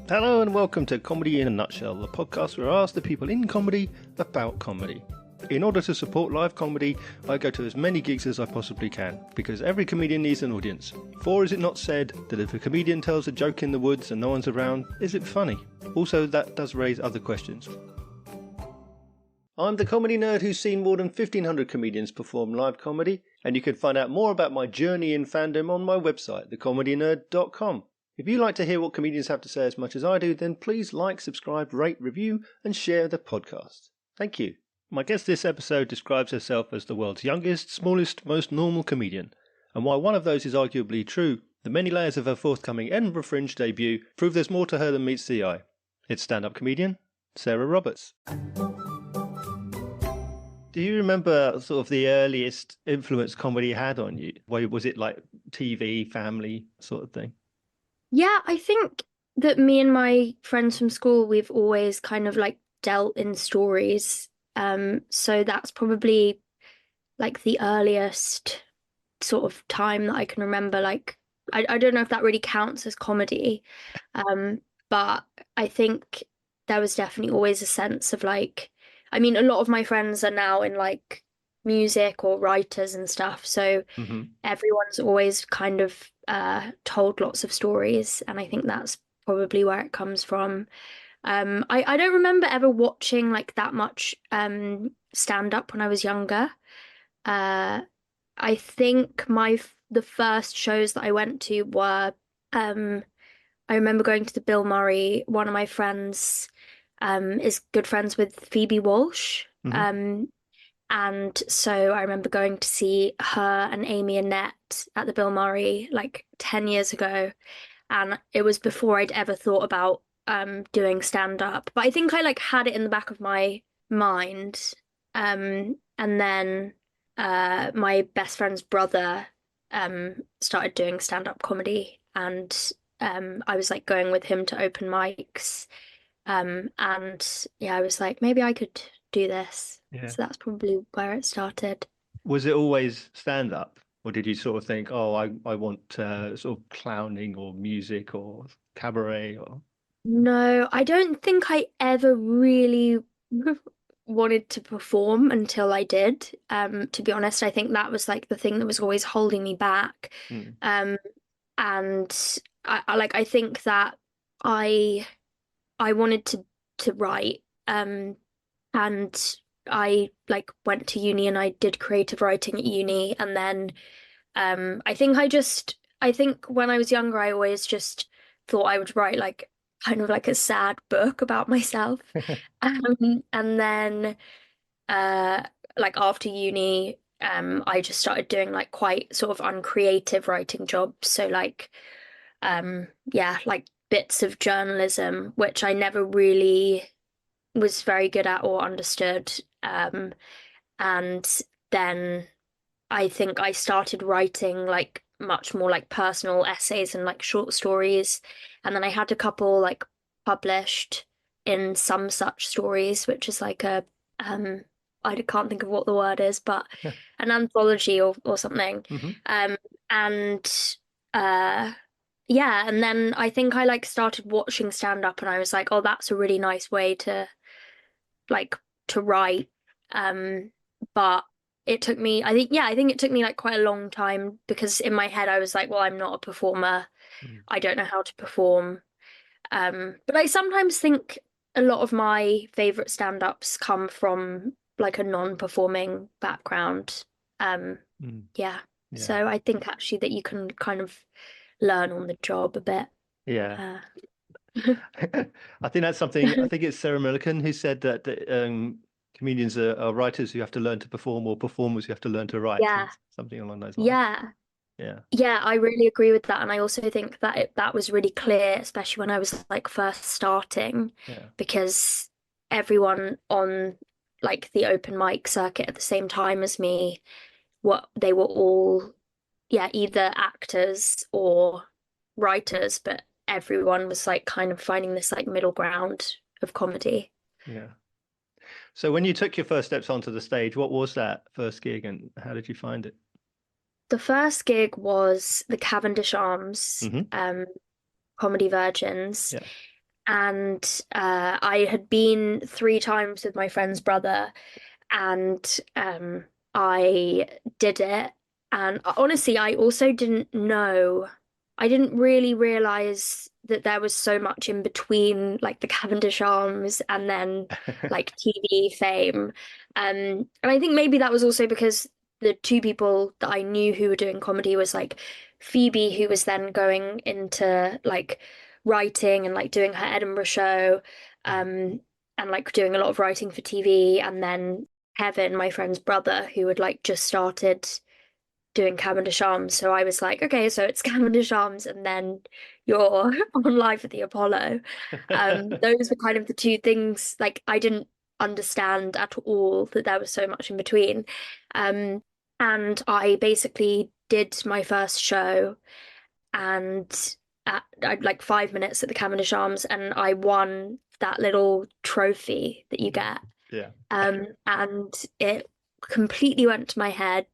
Hello and welcome to Comedy in a Nutshell, the podcast where I ask the people in comedy about comedy. In order to support live comedy, I go to as many gigs as I possibly can, because every comedian needs an audience. For is it not said that if a comedian tells a joke in the woods and no one's around, is it funny? Also, that does raise other questions. I'm the comedy nerd who's seen more than 1,500 comedians perform live comedy, and you can find out more about my journey in fandom on my website, thecomedynerd.com. If you like to hear what comedians have to say as much as I do, then please like, subscribe, rate, review, and share the podcast. Thank you. My guest this episode describes herself as the world's youngest, smallest, most normal comedian. And while one of those is arguably true, the many layers of her forthcoming Edinburgh Fringe debut prove there's more to her than meets the eye. It's stand-up comedian Sarah Roberts. Do you remember sort of the earliest influence comedy had on you? Was it like TV, family sort of thing? Yeah, I think that me and my friends from school, we've always kind of like dealt in stories. So that's probably like the earliest sort of time that I can remember. Like, I don't know if that really counts as comedy. But I think there was definitely always a sense of like, I mean, a lot of my friends are now in like music or writers and stuff. So everyone's always kind of told lots of stories, and I think that's probably where it comes from. I don't remember ever watching like that much stand up when I was younger. Uh, I think the first shows that I went to were I remember going to the Bill Murray. One of my friends is good friends with Phoebe Walsh. And so I remember going to see her and Amy Annette at the Bill Murray like 10 years ago. And it was before I'd ever thought about doing stand up. But I think I like had it in the back of my mind. And then my best friend's brother started doing stand up comedy, and I was like going with him to open mics. And yeah, I was like, maybe I could do this. Yeah. So that's probably where it started. Was it always stand-up? Or did you sort of think, oh, I want sort of clowning or music or cabaret or... No, I don't think I ever really wanted to perform until I did. To be honest, I think that was like the thing that was always holding me back. Mm. And I think that I I wanted to write. And I like went to uni and I did creative writing at uni. And then I think when I was younger I always just thought I would write like kind of like a sad book about myself. And then uh like after uni I just started doing like quite sort of uncreative writing jobs. So like yeah, like bits of journalism which I never really was very good at or understood. And then I think I started writing like much more like personal essays and like short stories. And then I had a couple like published in Some Such Stories, which is like a I can't think of what the word is, but an anthology or something. hmm And uh yeah, and then I think I like started watching stand up and I was like, oh, that's a really nice way like to write. Um, but it took me, I think it took me like quite a long time because in my head I was like, well, I'm not a performer. Mm. I don't know how to perform. But I sometimes think a lot of my favorite stand-ups come from like a non-performing background. Um, Mm. yeah. Yeah. So I think actually that you can kind of learn on the job a bit. Yeah. Uh, I think that's something, I think it's Sarah Millican who said that comedians are writers who have to learn to perform or performers who have to learn to write, yeah. something along those lines. Yeah. Yeah. Yeah, I really agree with that. And I also think that that was really clear, especially when I was like first starting, Yeah. because everyone on like the open mic circuit at the same time as me, what they were all, yeah, either actors or writers, but everyone was like kind of finding this like middle ground of comedy. Yeah. So when you took your first steps onto the stage, what was that first gig and how did you find it? The first gig was the Cavendish Arms, Hmm Comedy Virgins. Yeah. and I had been 3 times with my friend's brother, and I did it. And honestly, I also didn't know, I didn't really realize that there was so much in between, like the Cavendish Arms and then like TV fame. And I think maybe that was also because the two people that I knew who were doing comedy was like Phoebe, who was then going into like writing and like doing her Edinburgh show, and like doing a lot of writing for TV, and then Kevin, my friend's brother, who had like just started doing Cavendish Arms. So I was like, okay, so it's Cavendish Arms, and then you're on Live at the Apollo. Those were kind of the two things. Like I didn't understand at all that there was so much in between. Um, and I basically did my first show, and I'd like 5 minutes at the Cavendish Arms, and I won that little trophy that you get. Yeah. And it completely went to my head.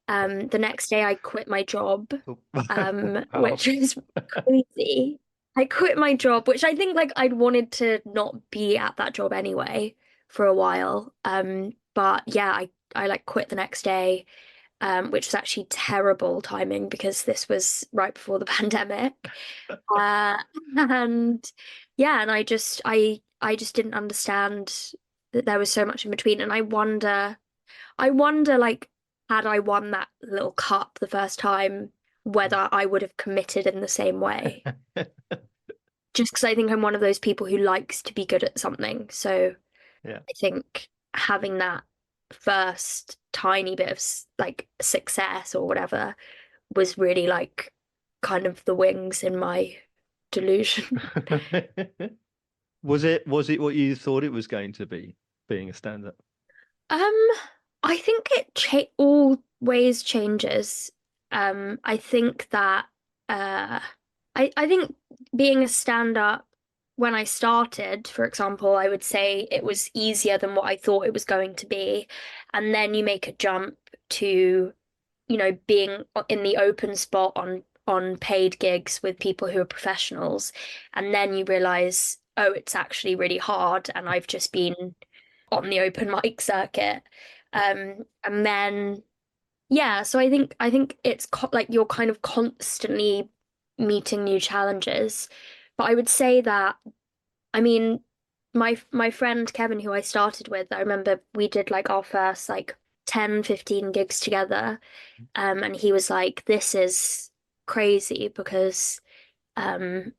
The next day I quit my job, Wow. which is crazy. I quit my job, which I think like I'd wanted to not be at that job anyway for a while. But yeah, I like quit the next day, which was actually terrible timing because this was right before the pandemic. Uh, and yeah, and I just didn't understand that there was so much in between. And I wonder like had I won that little cup the first time, whether I would have committed in the same way. Just because I think I'm one of those people who likes to be good at something. So Yeah. I think having that first tiny bit of like success or whatever was really like kind of the wings in my delusion. Was it what you thought it was going to be, being a stand-up? Um, I think it cha always changes. I think that uh, I think being a stand-up when I started, for example, I would say it was easier than what I thought it was going to be, and then you make a jump to, being in the open spot on paid gigs with people who are professionals, and then you realize, oh, it's actually really hard, and I've just been on the open mic circuit. And then yeah, so I think it's like you're kind of constantly meeting new challenges. But I would say that I mean my friend Kevin, who I started with, I remember we did like our first like 10, 15 gigs together. And he was like, this is crazy because um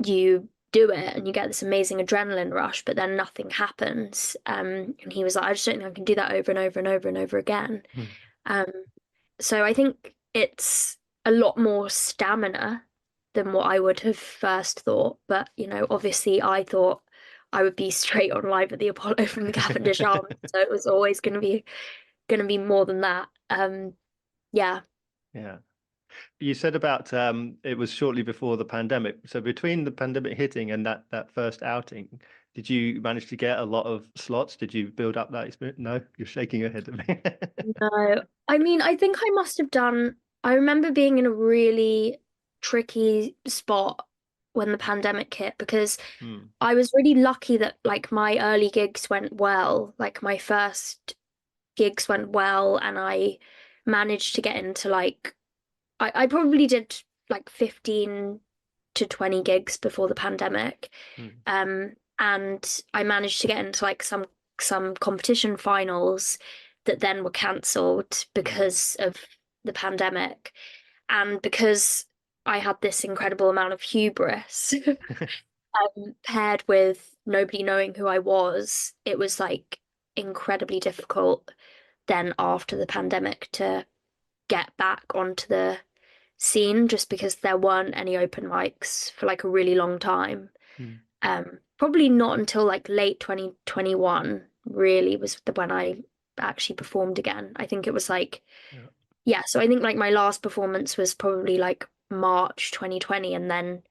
you do it and you get this amazing adrenaline rush, but then nothing happens. And he was like, I just don't think I can do that over and over and over and over again. Hmm. Um, so I think it's a lot more stamina than what I would have first thought. But, obviously I thought I would be straight on Live at the Apollo from the Cavendish Arms. So it was always gonna be more than that. Yeah. Yeah. You said about it was shortly before the pandemic. So between the pandemic hitting and that first outing, did you manage to get a lot of slots? Did you build up that experience? No, you're shaking your head at me. No, I mean, I think I must have done. I remember being in a really tricky spot when the pandemic hit because Hmm. I was really lucky that like my early gigs went well. Like my first gigs went well, and I managed to get into like I probably did like 15 to 20 gigs before the pandemic. Hmm. And I managed to get into like some competition finals that then were cancelled Hmm. because of the pandemic. And because I had this incredible amount of hubris, paired with nobody knowing who I was, it was like incredibly difficult then after the pandemic to get back onto the scene just because there weren't any open mics for like a really long time. Hmm. Probably not until like late 2021 really was when I actually performed again. I think it was like, Yeah. yeah, so I think like my last performance was probably like March 2020, and then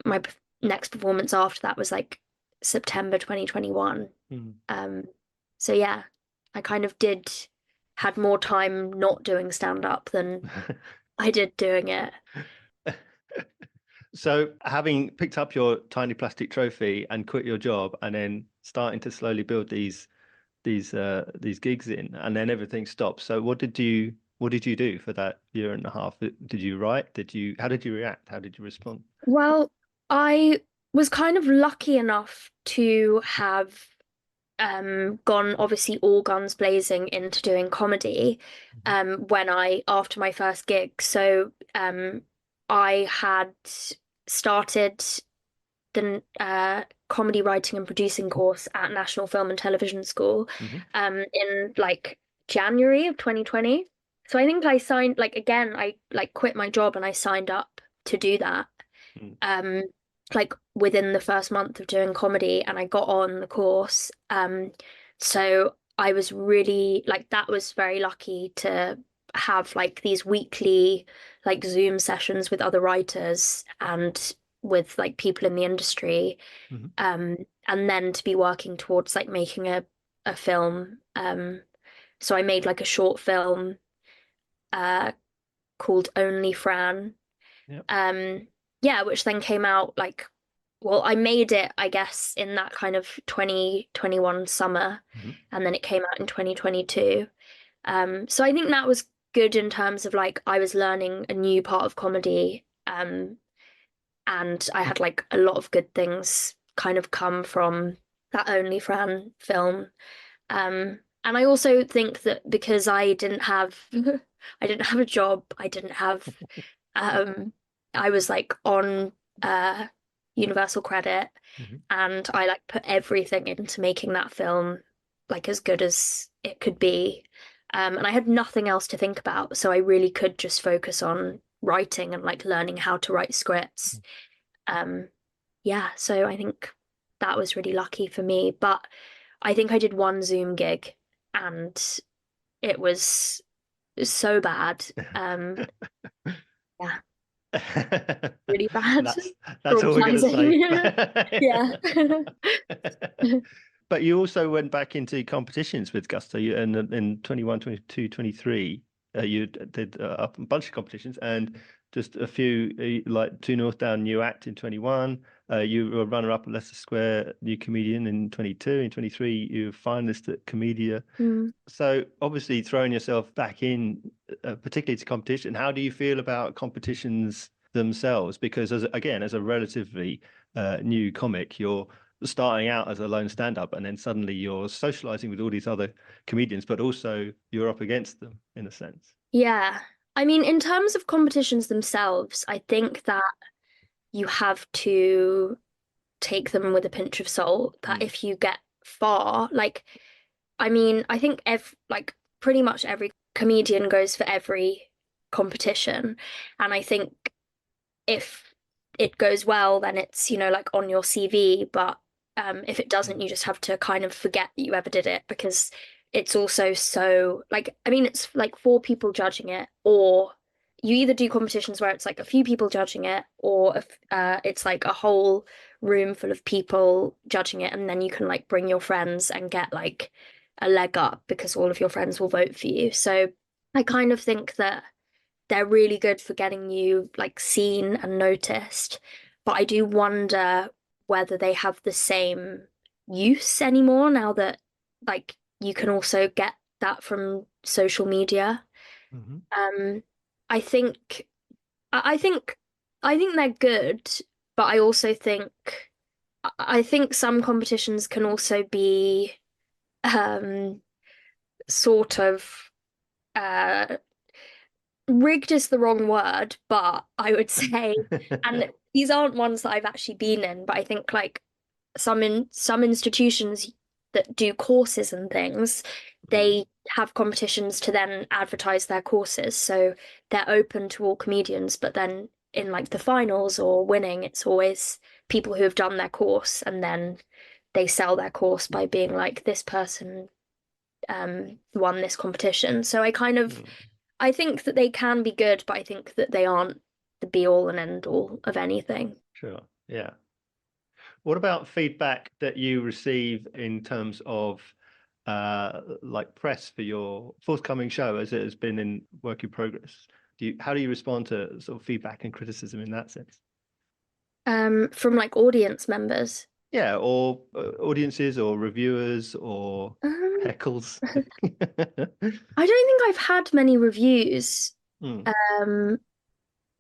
my next performance after that was like September 2021. Hmm. Um, so yeah, I kind of had more time not doing stand up than I did doing it. So having picked up your tiny plastic trophy and quit your job and then starting to slowly build these gigs in, and then everything stopped. So what did you do for that year and a half? Did you write? How did you react? How did you respond? Well, I was kind of lucky enough to have gone obviously all guns blazing into doing comedy when I after my first gig. So I had started the comedy writing and producing course at National Film and Television School Mm-hmm. in like January of 2020. So I think I signed like again I like quit my job and I signed up to do that um like within the first month of doing comedy, and I got on the course. So I was really like that was very lucky to have like these weekly like Zoom sessions with other writers and with like people in the industry, Mm-hmm. um and then to be working towards like making a film. So I made like a short film uh called Only Fran. Yep. Yeah, which then came out like, well, I made it, I guess, in that kind of 2021 summer, Mm-hmm. and then it came out in 2022. So I think that was good in terms of like I was learning a new part of comedy, and I had like a lot of good things kind of come from that Only Fran film. And I also think that because I didn't have I didn't have a job, um I was like on uh universal credit, Mm-hmm. and I like put everything into making that film like as good as it could be. And I had nothing else to think about, so I really could just focus on writing and like learning how to write scripts. Um yeah, so I think that was really lucky for me. But I think I did one Zoom gig and it was so bad. Yeah, really bad. That's that's all we're going to say. Traumatizing. Yeah. But you also went back into competitions with Gusto. In 21, 22, 23, you did a bunch of competitions and just a few, like Two North Down New Act in 21. You were runner-up at Leicester Square New Comedian in 22. In 23, you were finalist at Comedia. Mm. So obviously throwing yourself back in, particularly to competition, how do you feel about competitions themselves? Because as a relatively new comic, you're starting out as a lone stand-up, and then suddenly you're socializing with all these other comedians, but also you're up against them in a sense. Yeah. I mean, in terms of competitions themselves, I think that you have to take them with a pinch of salt. That Mm. if you get far, like, I mean, I think like pretty much every comedian goes for every competition. And I think if it goes well, then it's, like on your CV. But if it doesn't, you just have to kind of forget that you ever did it, because it's also so like, I mean, it's like four people judging it, or you either do competitions where it's like a few people judging it, or if it's like a whole room full of people judging it, and then you can like bring your friends and get like a leg up because all of your friends will vote for you. So I kind of think that they're really good for getting you like seen and noticed. But I do wonder whether they have the same use anymore now that like you can also get that from social media. Hmm. Um, I think I think I think they're good, but I also think I think some competitions can also be um sort of uh rigged is the wrong word, but I would say, and these aren't ones that I've actually been in, but I think like some institutions that do courses and things, they have competitions to then advertise their courses. So they're open to all comedians, but then in like the finals or winning, it's always people who have done their course, and then they sell their course by being like, this person won this competition. So I think that they can be good, but I think that they aren't the be all and end all of anything. Sure. Yeah. What about feedback that you receive in terms of like press for your forthcoming show, as it has been in work in progress? How do you respond to sort of feedback and criticism in that sense? From like audience members. Yeah, or audiences or reviewers or Um, heckles. I don't think I've had many reviews. Mm, Um,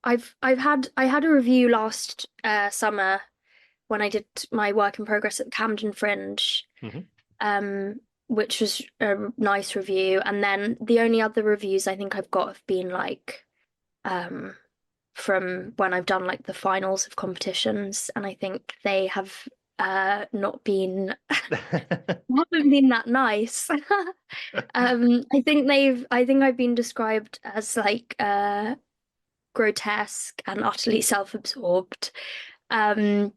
I had a review last summer when I did my work in progress at Camden Fringe, mhm. um, which was a nice review. And then the only other reviews I think I've got have been like um, from when I've done like the finals of competitions, and I think they have not been haven't been that nice. I think I've been described as like grotesque and utterly self-absorbed. Um,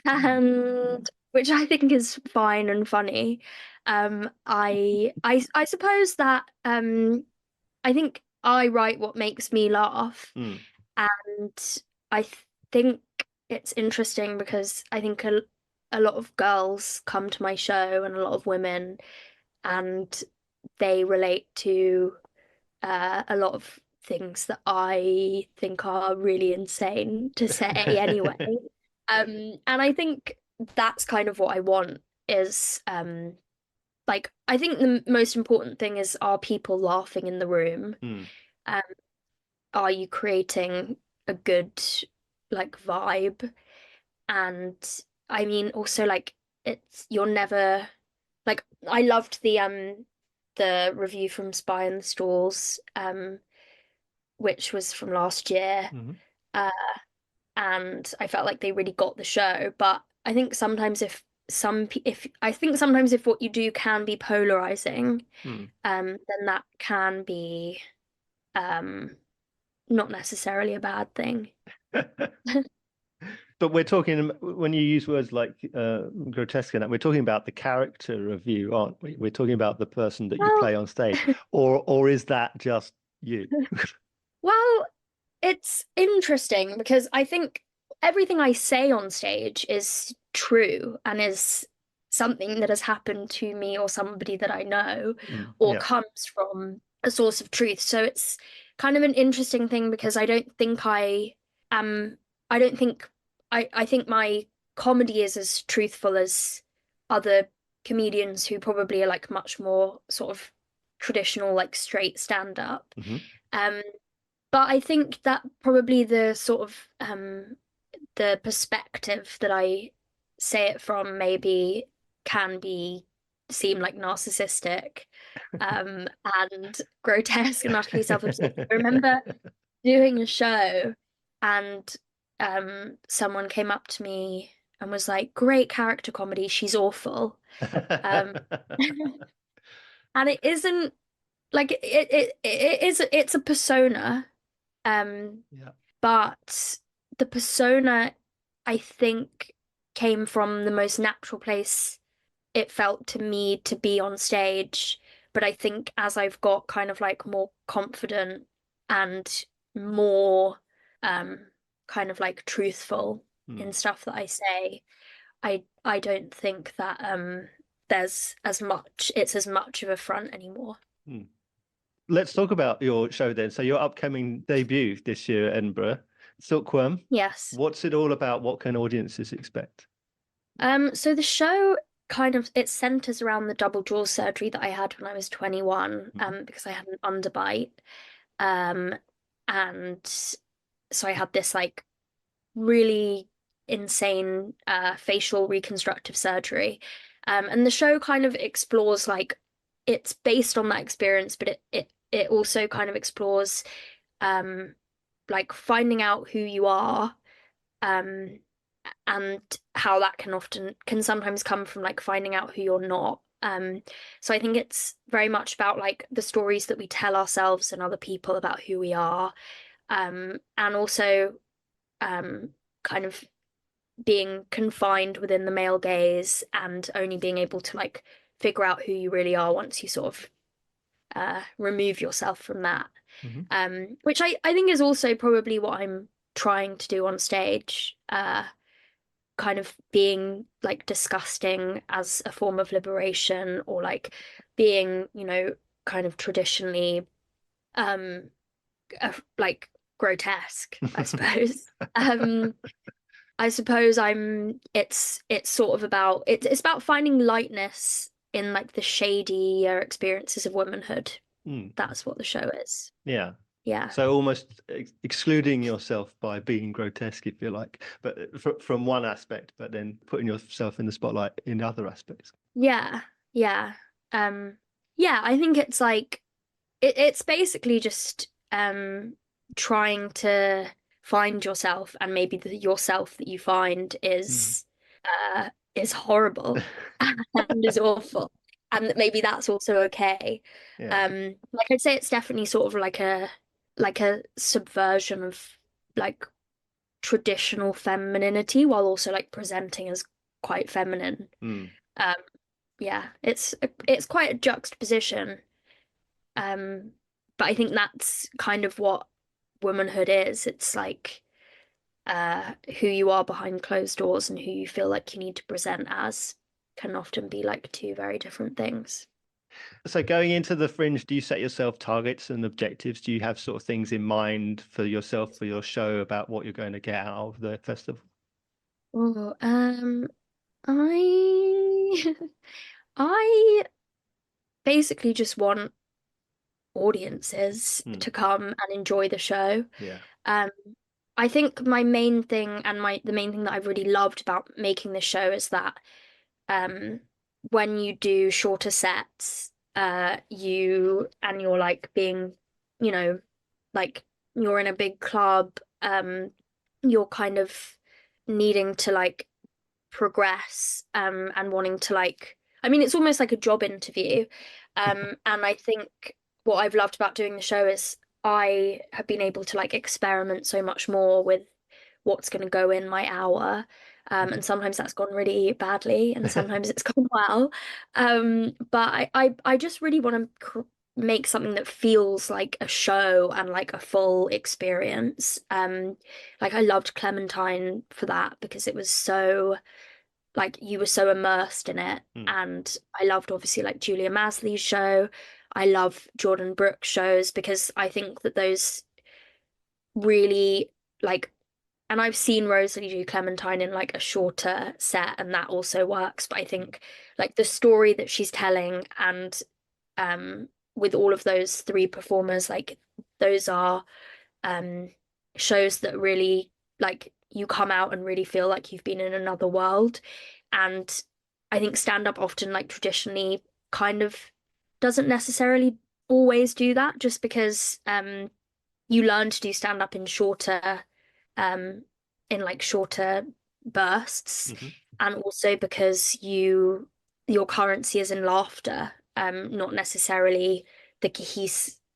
Mm, and which I think is fine and funny. I suppose that I think I write what makes me laugh, mm. and I think it's interesting because I think a lot of girls come to my show and a lot of women, and they relate to a lot of things that I think are really insane to say anyway. And I think that's kind of what I want is like I think the most important thing is, are people laughing in the room? Mm. Um, are you creating a good like vibe? And I mean also like it's you're never like I loved the review from Spy in the Stalls, which was from last year. Mhm. Uh, and I felt like they really got the show. But I think sometimes if I think sometimes if what you do can be polarizing, Mm. then that can be um not necessarily a bad thing. But we're talking when you use words like grotesque and that, we're talking about the character of you, aren't we? We're talking about the person that you Well, play on stage, or is that just you? well, it's interesting because I think everything I say on stage is true and is something that has happened to me or somebody that I know Mm, or yeah. comes from a source of truth. So it's kind of an interesting thing because am, I don't think, I think my comedy is as truthful as other comedians who probably are like much more sort of traditional, like straight stand up. Hmm. Um, but I think that probably the sort of the perspective that I say it from maybe can be seem like narcissistic and grotesque and utterly self-absorbed. I remember doing a show and someone came up to me and was like, "Great character comedy, she's awful." Um, and it isn't like it is it's a persona. Um, Yeah. but the persona, I think, came from the most natural place it felt to me to be on stage. But I think as I've got kind of like more confident and more um kind of like truthful Mm, in stuff that I say, I don't think that there's as much of a front anymore. mm. Let's talk about your show then. So your upcoming debut this year at Edinburgh, Silkworm. Yes. What's it all about? What can audiences expect? So the show kind of it centers around the double jaw surgery that I had when I was 21, Mhm. because I had an underbite. Um, and so I had this like really insane facial reconstructive surgery. And the show kind of explores like it's based on that experience, but it also kind of explores um like finding out who you are, um and how that can sometimes come from like finding out who you're not. So I think it's very much about like the stories that we tell ourselves and other people about who we are, and also um, kind of being confined within the male gaze and only being able to like figure out who you really are once you sort of remove yourself from that. Mhm. Which I think is also probably what I'm trying to do on stage. Kind of being like disgusting as a form of liberation or like being, kind of traditionally like grotesque, I suppose. Um I suppose it's sort of about it's about finding lightness in like the shadier experiences of womanhood. Mm, That's what the show is. yeah. Yeah. So almost excluding yourself by being grotesque, if you like, but from one aspect, but then putting yourself in the spotlight in other aspects. Yeah. Yeah. Um yeah, I think it's like it's basically just trying to find yourself, and maybe the yourself that you find Mm. is horrible and is awful, and that maybe that's also okay. Yeah. Like I'd say it's definitely sort of like a subversion of like traditional femininity while also like presenting as quite feminine. Mm. Um, yeah, it's quite a juxtaposition. Um, but I think that's kind of what womanhood is. It's like who you are behind closed doors and who you feel like you need to present as can often be like two very different things. So going into the Fringe, do you set yourself targets and objectives? Do you have sort of things in mind for yourself, for your show, about what you're going to get out of the festival? Oh, I I basically just want audiences Mm. to come and enjoy the show. Yeah. Um, I think my main thing and my the main thing that I've really loved about making the show is that um when you do shorter sets, you're like being, you know, like you're in a big club, you're kind of needing to like progress and wanting to like I mean it's almost like a job interview. And I think what I've loved about doing the show is I have been able to like experiment so much more with what's going to go in my hour. And sometimes that's gone really badly and sometimes it's gone well. But I just really want to make something that feels like a show and like a full experience. Like I loved Clementine for that because it was so like you were so immersed in it. Mm. And I loved obviously like Julia Masley's show. I love Jordan Brooks shows because I think that those really like and I've seen Rosalie do Clementine in like a shorter set and that also works. But I think like the story that she's telling and with all of those three performers, like those are um shows that really like you come out and really feel like you've been in another world. And I think stand up often like traditionally kind of doesn't necessarily always do that just because you learn to do stand up um in like shorter bursts, Hmm. and also because your currency is in laughter, not necessarily the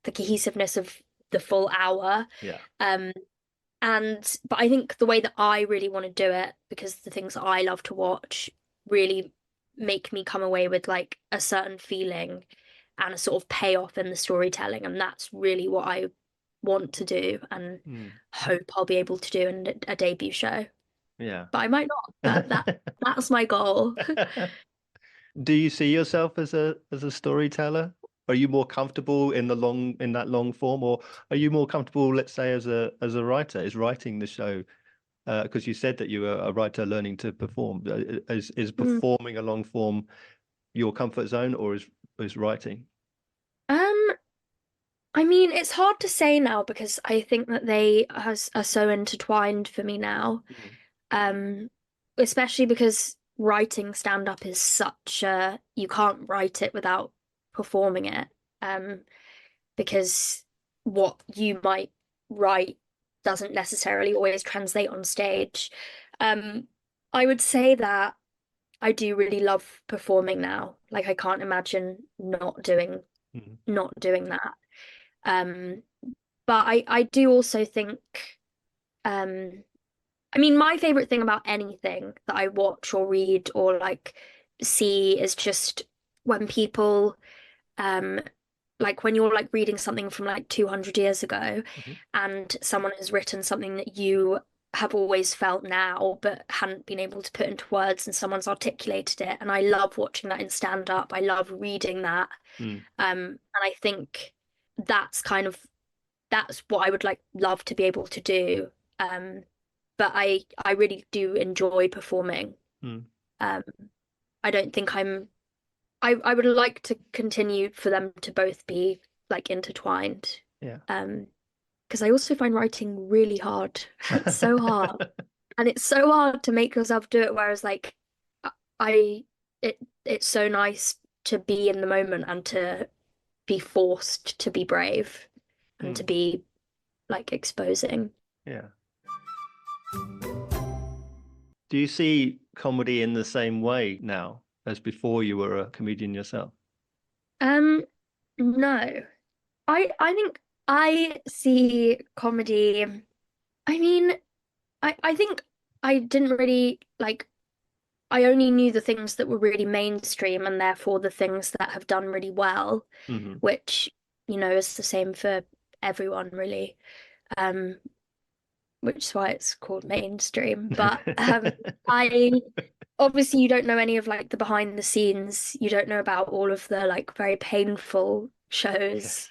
cohesiveness of the full hour. Yeah. um but I think the way that I really want to do it, because the things that I love to watch really make me come away with like a certain feeling and a sort of payoff in the storytelling. And that's really what I want to do and Mm. hope I'll be able to do in a debut show. Yeah. But I might not, but that's my goal. Do you see yourself as a storyteller? Are you more comfortable in in that long form, or are you more comfortable, let's say, as a writer? Is writing the show, because you said that you were a writer learning to perform. Is Mm. performing a long form your comfort zone, or is writing? Um, I mean, it's hard to say now because I think that are so intertwined for me now. Mm. Um, Especially because writing stand up is such a you can't write it without performing it. Um, because what you might write doesn't necessarily always translate on stage. Um, I would say that I do really love performing now. Like I can't imagine Mm. not doing that. Um, but I do also think um I mean, my favorite thing about anything that I watch or read or like see is just when people, um, like when you're like reading something from like 200 years ago Mhm. and someone has written something that you have always felt now but hadn't been able to put into words and someone's articulated it. And I love watching that in stand up. I love reading that. Mm. And I think that's kind of that's what I would like love to be able to do. Um, but I really do enjoy performing. Mm. Um, I don't think I would like to continue for them to both be like intertwined. Yeah. Because I also find writing really hard. It's so hard. And it's so hard to make yourself do it, whereas like I it's so nice to be in the moment and to be forced to be brave and to Mm. be like exposing. Yeah. Do you see comedy in the same way now as before you were a comedian yourself? No. I think I see comedy. I mean, I think I didn't really like I only knew the things that were really mainstream and therefore the things that have done really well, Hmm. which, is the same for everyone really. Um, which is why it's called mainstream. But I obviously you don't know any of like the behind the scenes. You don't know about all of the like very painful shows. Yes.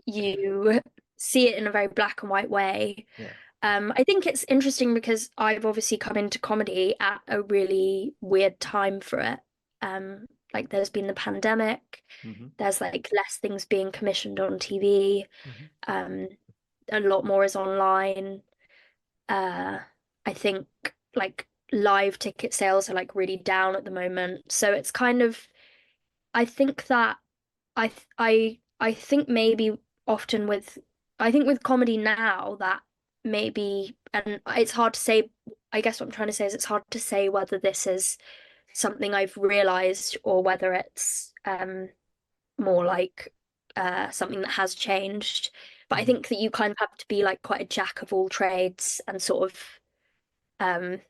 You see it in a very black and white way. Yeah. I think it's interesting because I've obviously come into comedy at a really weird time for it. Like there's been the pandemic, Hmm. there's like less things being commissioned on TV, Hmm. um, a lot more is online. Uh, I think like live ticket sales are like really down at the moment. So it's kind of I think that I think maybe often with I think with comedy now that maybe and it's hard to say I guess what I'm trying to say is it's hard to say whether this is something I've realized or whether it's more like something that has changed. But I Mm. think that you kind of have to be like quite a jack of all trades and sort of um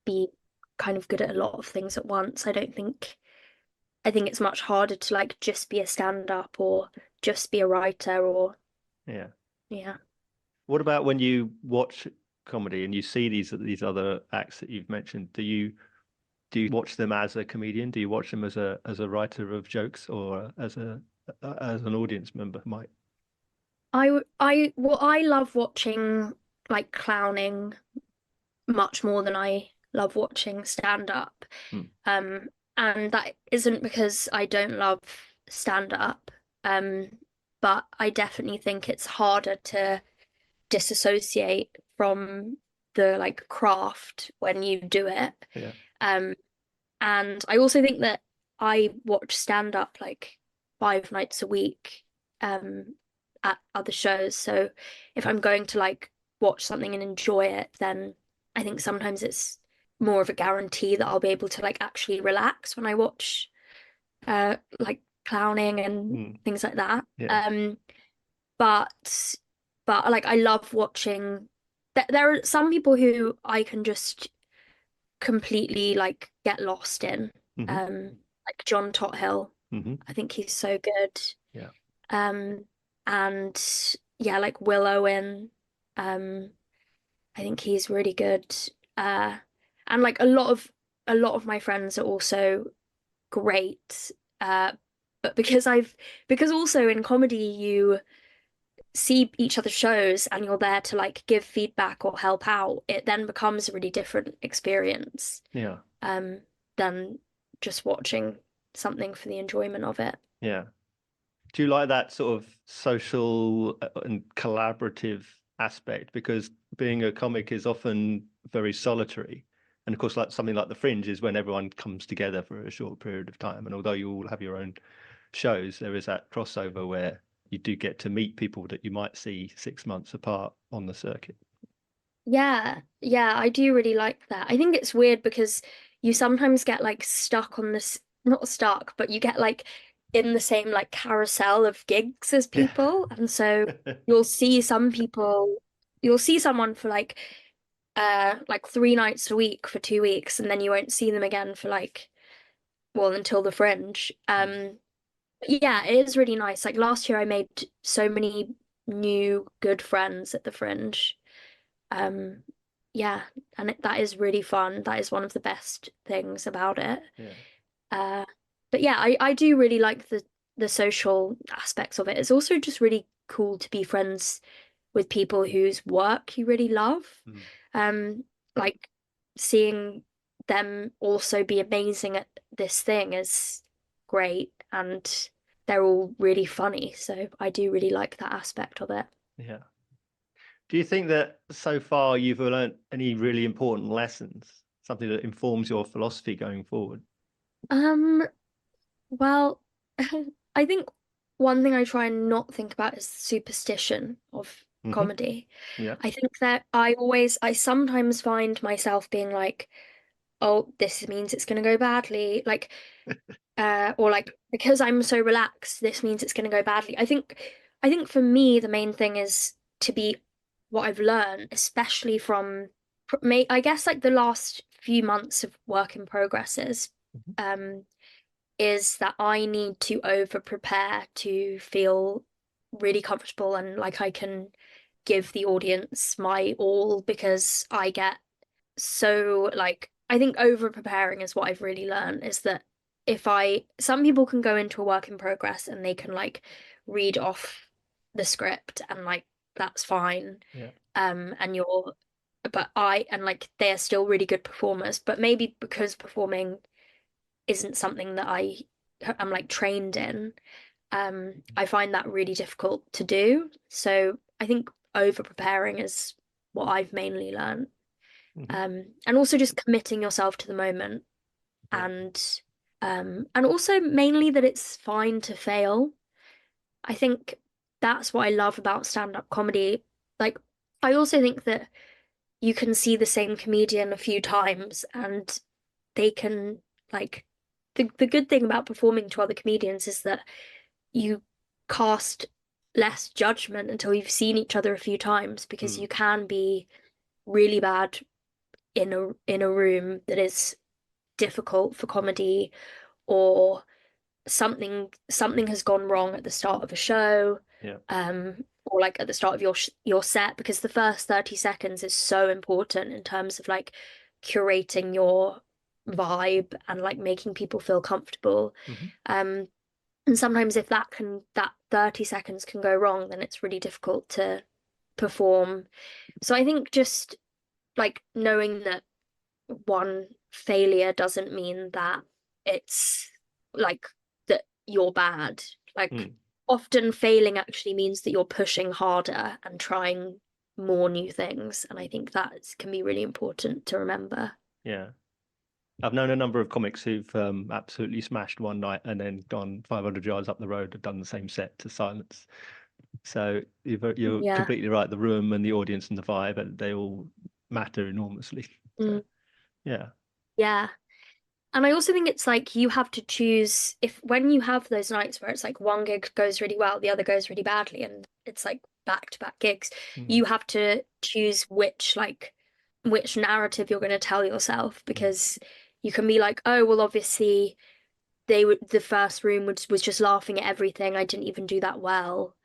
be kind of good at a lot of things at once. I think it's much harder to like just be a stand-up or just be a writer or Yeah. yeah. What about when you watch comedy and you see these other acts that you've mentioned? Do you watch them as a comedian? Do you watch them as a writer of jokes or as an audience member might? I love watching like clowning much more than I love watching stand-up. Mm. Um and that isn't because I don't love stand-up. Um but I definitely think it's harder to disassociate from the like craft when you do it. Yeah. Um, and I also think that I watch stand up like 5 nights a week at other shows. So if I'm going to like watch something and enjoy it, then I think sometimes it's more of a guarantee that I'll be able to like actually relax when I watch like clowning and Mm. things like that. Yeah. But like I love watching there are some people who I can just completely like get lost in. Hmm. Um like John Tothill. Hmm. I think he's so good. Yeah. Um and yeah, like Will Owen. Um I think he's really good. Uh and like a lot of my friends are also great. But because also in comedy you see each other's shows and you're there to like give feedback or help out, it then becomes a really different experience Yeah. um than just watching something for the enjoyment of it. Yeah. Do you like that sort of social and collaborative aspect? Because being a comic is often very solitary. And of course, like something like The Fringe is when everyone comes together for a short period of time. And although you all have your own shows, there is that crossover where you do get to meet people that you might see 6 months apart on the circuit. Yeah, I do really like that. I think it's weird because you sometimes get like stuck on this, not stuck, but you get like in the same like carousel of gigs as Yeah. people. And so you'll see some people, you'll see someone for like 3 nights a week for 2 weeks, and then you won't see them again for like, well, until the Fringe. Mm. But yeah, it is really nice. Like last year I made so many new good friends at the Fringe. Um, yeah, and that is really fun. That is one of the best things about it. Yeah. Uh, but yeah, I do really like the social aspects of it. It's also just really cool to be friends with people whose work you really love. Mm. Like seeing them also be amazing at this thing is great, and they're all really funny. So I do really like that aspect of it. Yeah. Do you think that so far you've learned any really important lessons, something that informs your philosophy going forward? Um, well, I think one thing I try and not think about is superstition of Hmm. comedy. Yeah. I think that I sometimes find myself being like, oh, this means it's going to go badly. Like, or like, because I'm so relaxed, this means it's going to go badly. I think for me, the main thing is to be what I've learned, especially from, I guess, like the last few months of work in progresses. Mhm. Um, is that I need to over prepare to feel really comfortable and like I can give the audience my all, because I get so like I think over preparing is what I've really learned, is that if I some people can go into a work in progress and they can like read off the script and like that's fine. Yeah. And you're but I and like they are still really good performers, but maybe because performing isn't something that I'm like trained in, I find that really difficult to do. So I think over preparing is what I've mainly learned. Hmm. And also just committing yourself to the moment, Yeah. and also mainly that it's fine to fail. I think that's what I love about stand-up comedy. Like, I also think that you can see the same comedian a few times and they can like the good thing about performing to other comedians is that you cast less judgment until you've seen each other a few times, because Mm. you can be really bad in a room that is difficult for comedy, or something has gone wrong at the start of a show, Yeah. or like at the start of your set, because the first 30 seconds is so important in terms of like curating your vibe and like making people feel comfortable. Hmm. um and sometimes if that 30 seconds can go wrong, then it's really difficult to perform. So I think just like knowing that one failure doesn't mean that it's like that you're bad. Like Mm. often failing actually means that you're pushing harder and trying more new things. And I think that can be really important to remember. Yeah. I've known a number of comics who've absolutely smashed one night and then gone 500 yards up the road and done the same set to silence. So you're Yeah. completely right. The room and the audience and the vibe, and they all matter enormously. So Mm, yeah. yeah. And I also think it's like you have to choose, if when you have those nights where it's like one gig goes really well, the other goes really badly, and it's like back to back gigs, Mm. you have to choose which narrative you're going to tell yourself, Mm. because you can be like, oh, well, obviously the first room was just laughing at everything. I didn't even do that well.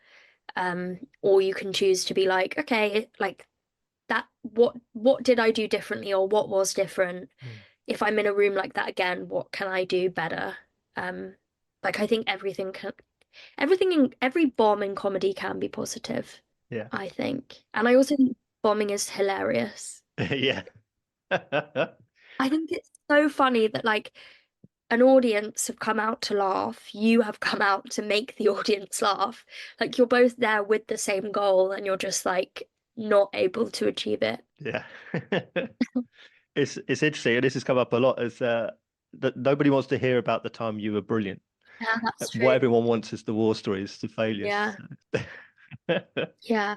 Or you can choose to be like, okay, like that, what did I do differently, or what was different? Mm. If I'm in a room like that again, what can I do better? Um, like I think every bomb in comedy can be positive, Yeah. I think. And I also think bombing is hilarious. Yeah. I think it's so funny that like an audience have come out to laugh, you have come out to make the audience laugh. Like you're both there with the same goal and you're just like not able to achieve it. Yeah. It's interesting, and this has come up a lot, is that nobody wants to hear about the time you were brilliant. Yeah, that's What true. everyone wants is the war stories, the failures. Yeah. Yeah.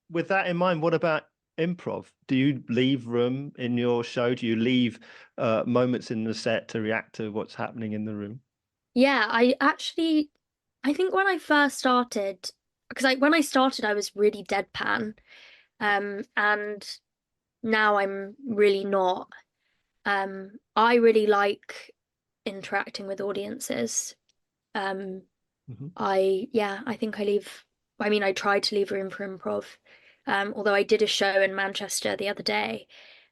With that in mind, what about improv? Do you leave room in your show? Do you leave moments in the set to react to what's happening in the room? Yeah, I think when I first started, because when I started I was really deadpan. And now I'm really not. I really like interacting with audiences. Um, Hmm. I think I mean, I try to leave room for improv. Although I did a show in Manchester the other day,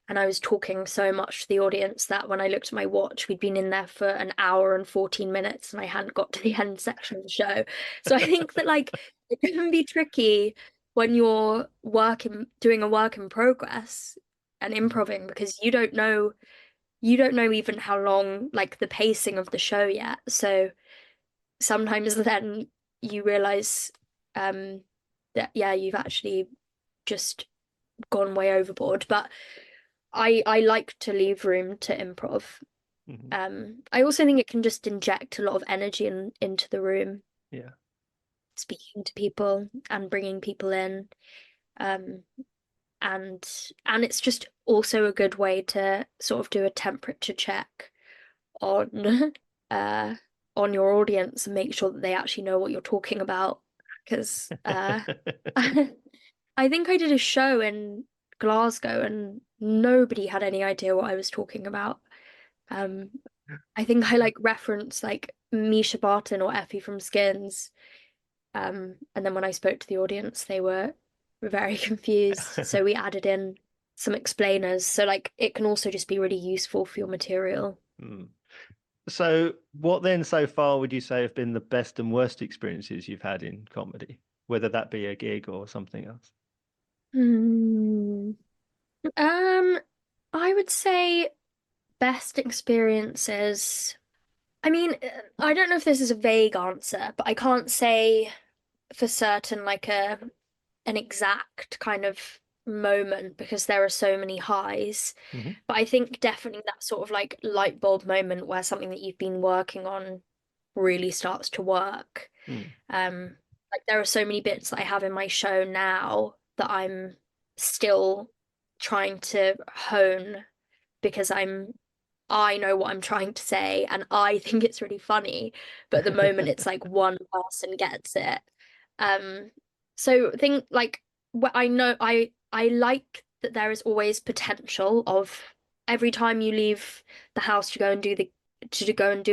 and I was talking so much to the audience that when I looked at my watch, we'd been in there for an hour and 14 minutes and I hadn't got to the end section of the show. So I think that like it can be tricky when you're doing a work in progress and improving, because you don't know even how long, like the pacing of the show yet. So sometimes then you realize that yeah, you've actually just gone way overboard. But I like to leave room to improv. Mhm. I also think it can just inject a lot of energy into the room, Yeah. speaking to people and bringing people in. Um, and it's just also a good way to sort of do a temperature check on uh on your audience and make sure that they actually know what you're talking about. Because I think I did a show in Glasgow and nobody had any idea what I was talking about. Um, I think I like referenced like Misha Barton or Effie from Skins. And then when I spoke to the audience, they were very confused. So we added in some explainers. So like it can also just be really useful for your material. Mm. So, what then so far would you say have been the best and worst experiences you've had in comedy, whether that be a gig or something else? Hmm. Um, I would say best experiences. I mean, I don't know if this is a vague answer, but I can't say for certain like an exact kind of moment because there are so many highs. Hmm. But I think definitely that sort of like light bulb moment where something that you've been working on really starts to work. Mm. Um, like there are so many bits that I have in my show now that I'm still trying to hone because I know what I'm trying to say and I think it's really funny, but at the moment it's like one person gets it. Um, so think like I know I like that there is always potential of every time you leave the house to go and do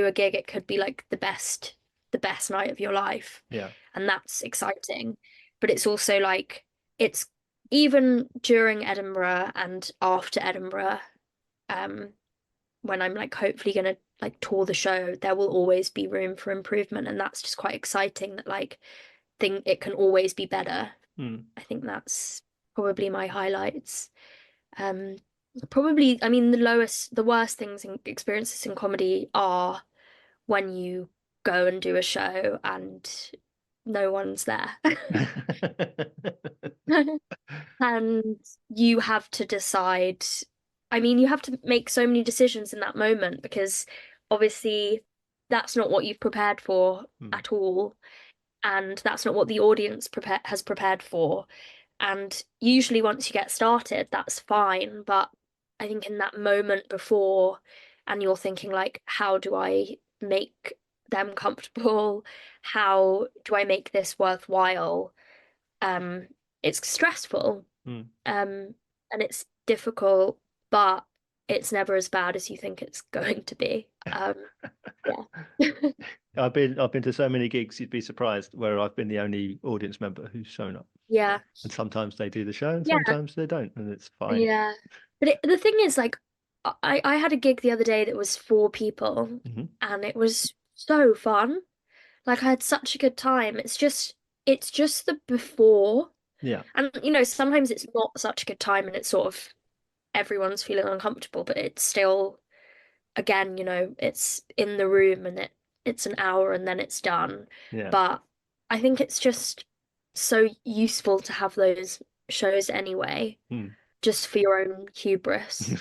a gig, it could be like the best night of your life. Yeah. And that's exciting. But it's also like it's even during Edinburgh and after Edinburgh, um, when I'm like hopefully gonna like tour the show, there will always be room for improvement, and that's just quite exciting that like think it can always be better. Mm. I think that's probably my highlights. Um, Probably, I mean, the worst things and experiences in comedy are when you go and do a show and no one's there. And you have to decide. I mean, you have to make so many decisions in that moment because obviously that's not what you've prepared for Mm. at all. And that's not what the audience has prepared for. And usually, once you get started, that's fine. But I think in that moment before, and you're thinking, like, how do I make them comfortable? How do I make this worthwhile? Um, it's stressful, Mm. and it's difficult, but it's never as bad as you think it's going to be. Yeah. I've been to so many gigs, you'd be surprised where I've been the only audience member who's shown up. Yeah. And sometimes they do the show and Yeah. sometimes they don't, and it's fine. Yeah. But the thing is, like, I had a gig the other day that was 4 people, Hmm. and it was so fun. Like, I had such a good time. It's just the before, Yeah. and sometimes it's not such a good time, and it's sort of everyone's feeling uncomfortable, but it's still, again, it's in the room, and it's an hour, and then it's done. Yeah. But I think it's just so useful to have those shows anyway Mm. just for your own hubris.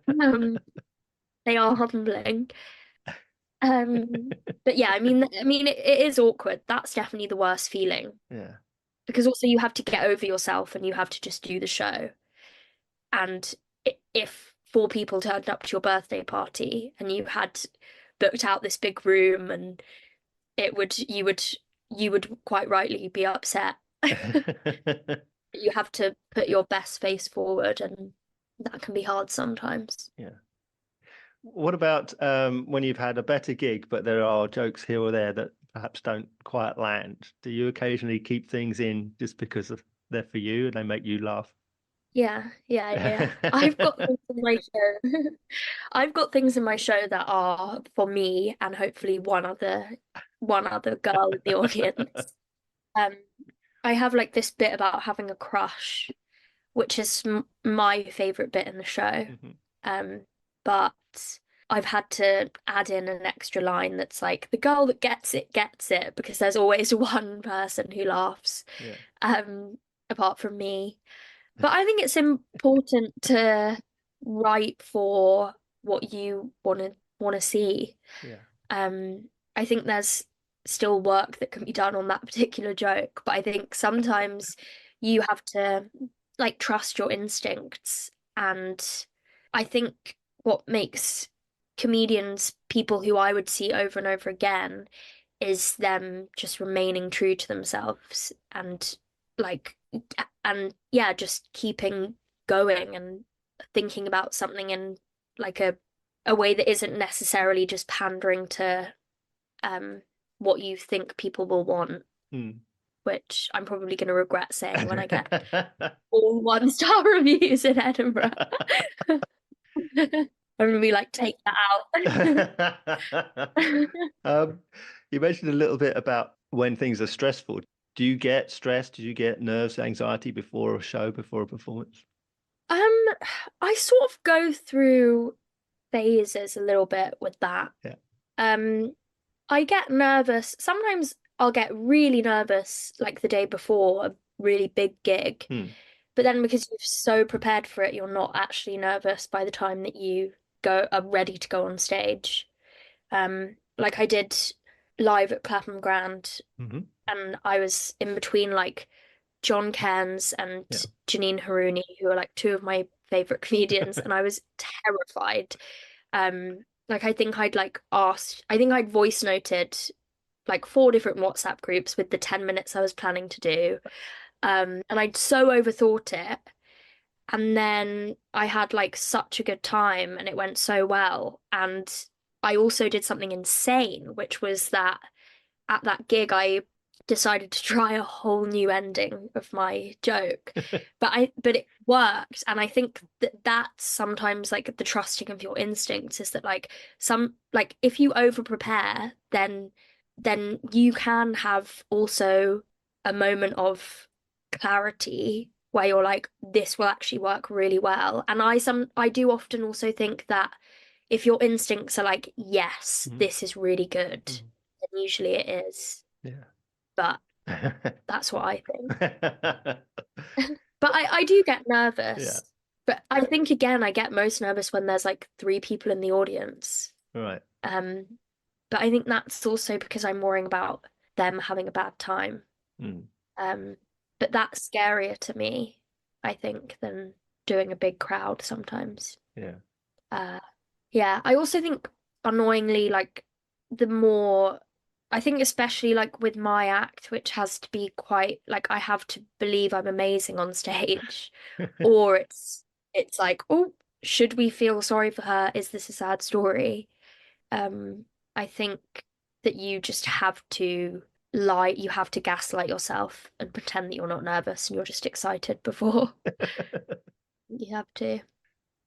Um, they are humbling. But yeah, I mean, it is awkward. That's definitely the worst feeling Yeah. because also you have to get over yourself and you have to just do the show. And if 4 people turned up to your birthday party and you had booked out this big room and you would quite rightly be upset. You have to put your best face forward, and that can be hard sometimes. Yeah. What about when you've had a better gig, but there are jokes here or there that perhaps don't quite land? Do you occasionally keep things in just because they're for you and they make you laugh? Yeah, yeah, yeah. I've got things in my show. I've got things in my show that are for me and hopefully one other girl in the audience. Um, I have like this bit about having a crush, which is my favorite bit in the show. Hmm. Um, but I've had to add in an extra line that's like the girl that gets it, because there's always one person who laughs, Yeah. um, apart from me. But I think it's important to write for what you want to see. Yeah. Um, I think there's still work that can be done on that particular joke, but I think sometimes you have to like trust your instincts. And I think what makes comedians people who I would see over and over again is them just remaining true to themselves and like and yeah, just keeping going and thinking about something in like a way that isn't necessarily just pandering to um what you think people will want, Mm. which I'm probably going to regret saying when I get all 1-star reviews in Edinburgh. I'm gonna be like, take that out. Um, you mentioned a little bit about when things are stressful. Do you get stressed? Do you get nerves, anxiety before a show, before a performance? Um, I sort of go through phases a little bit with that. Yeah. Um, I get nervous. Sometimes I'll get really nervous like the day before a really big gig. Hmm. But then because you're so prepared for it, you're not actually nervous by the time that you go are ready to go on stage. Like I did live at Clapham Grand, Hmm. and I was in between like John Cairns and Yeah. Janine Haruni, who are like two of my favorite comedians, and I was terrified. Like I think I'd voice noted like 4 different WhatsApp groups with the 10 minutes I was planning to do. And I'd so overthought it. And then I had like such a good time and it went so well. And I also did something insane, which was that at that gig, I decided to try a whole new ending of my joke. But it worked. And I think that that's sometimes like the trusting of your instincts is that like some like if you over prepare, then you can have also a moment of clarity where you're like, this will actually work really well. And I do often also think that if your instincts are like, yes, Mhm. this is really good, Mhm. then usually it is. Yeah. But that's what I think. But I do get Yeah. nervous. But I think again, I get most nervous when there's like 3 people in the audience. Right. Um, but I think that's also because I'm worrying about them having a bad time. Mm. Um, but that's scarier to me, I think, than doing a big crowd sometimes. Yeah. Uh, yeah, I also think annoyingly, like the more I think especially like with my act, which has to be quite like I have to believe I'm amazing on stage, or it's like, oh, should we feel sorry for her? Is this a sad story? Um, I think that you just have to you have to gaslight yourself and pretend that you're not nervous and you're just excited before you have to.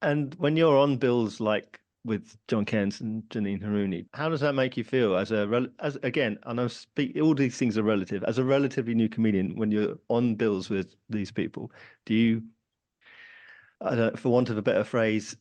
And when you're on bills like with John Kent and Janine Haruni, how does that make you feel as again, I know all these things are relative. As a relatively new comedian, when you're on bills with these people, do you, I don't, for want of a better phrase,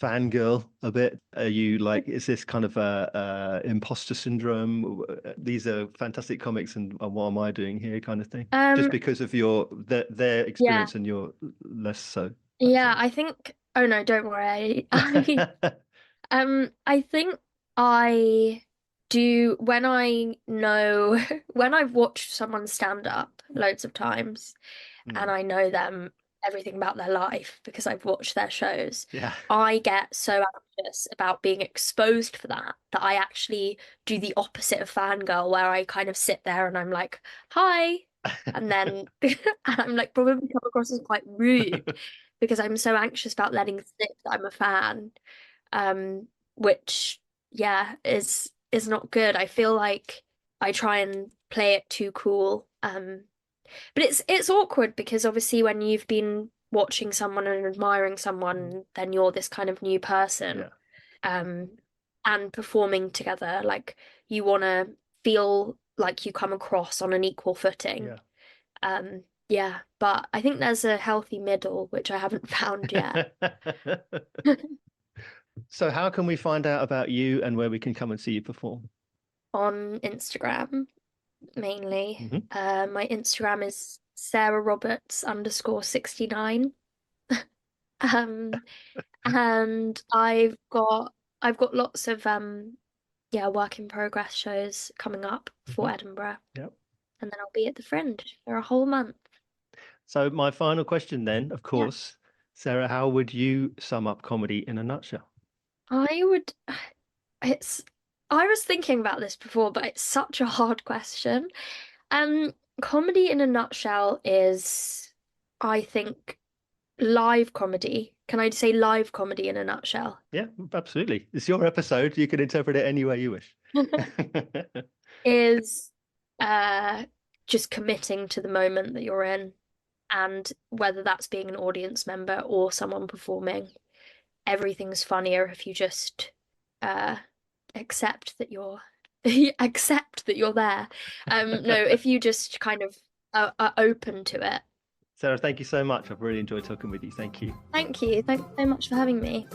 fangirl a bit? Are you like, is this kind of a imposter syndrome? These are fantastic comics, and what am I doing here, kind of thing? Just Um, because of their yeah, experience and you're less so, that yeah, sort I think, oh no, don't worry. of. I think I do when I know when I've watched someone stand up loads of times and Mm. I know them everything about their life because I've watched their shows, Yeah. I get so anxious about being exposed for that I actually do the opposite of fangirl where I kind of sit there and I'm like, hi, and then and I'm like probably come across as quite rude because I'm so anxious about letting slip that I'm a fan. Um, which yeah is not good. I feel like I try and play it too cool. But it's awkward because obviously when you've been watching someone and admiring someone, then you're this kind of new person. Yeah. Um, and performing together, like you want to feel like you come across on an equal footing. Yeah. Yeah, but I think there's a healthy middle, which I haven't found yet. So how can we find out about you and where we can come and see you perform? On Instagram, mainly. Hmm. My Instagram is Sarah Roberts _69. Um, and I've got lots of yeah, work in progress shows coming up for Hmm. Edinburgh. Yep. And then I'll be at the Fringe for a whole month. So my final question then, of Yeah. course, Sarah, how would you sum up comedy in a nutshell? I would it's I was thinking about this before, but it's such a hard question. Um, Comedy in a nutshell is, I think, live comedy. Can I say live comedy in a nutshell? Yeah, absolutely. It's your episode. You can interpret it any way you wish. Is uh just committing to the moment that you're in, and whether that's being an audience member or someone performing, everything's funnier if you just uh accept that you're accept that you're there. No, if you just kind of are open to it. Sarah, thank you so much. I've really enjoyed talking with you. Thank you. Thank you. Thanks so much for having me.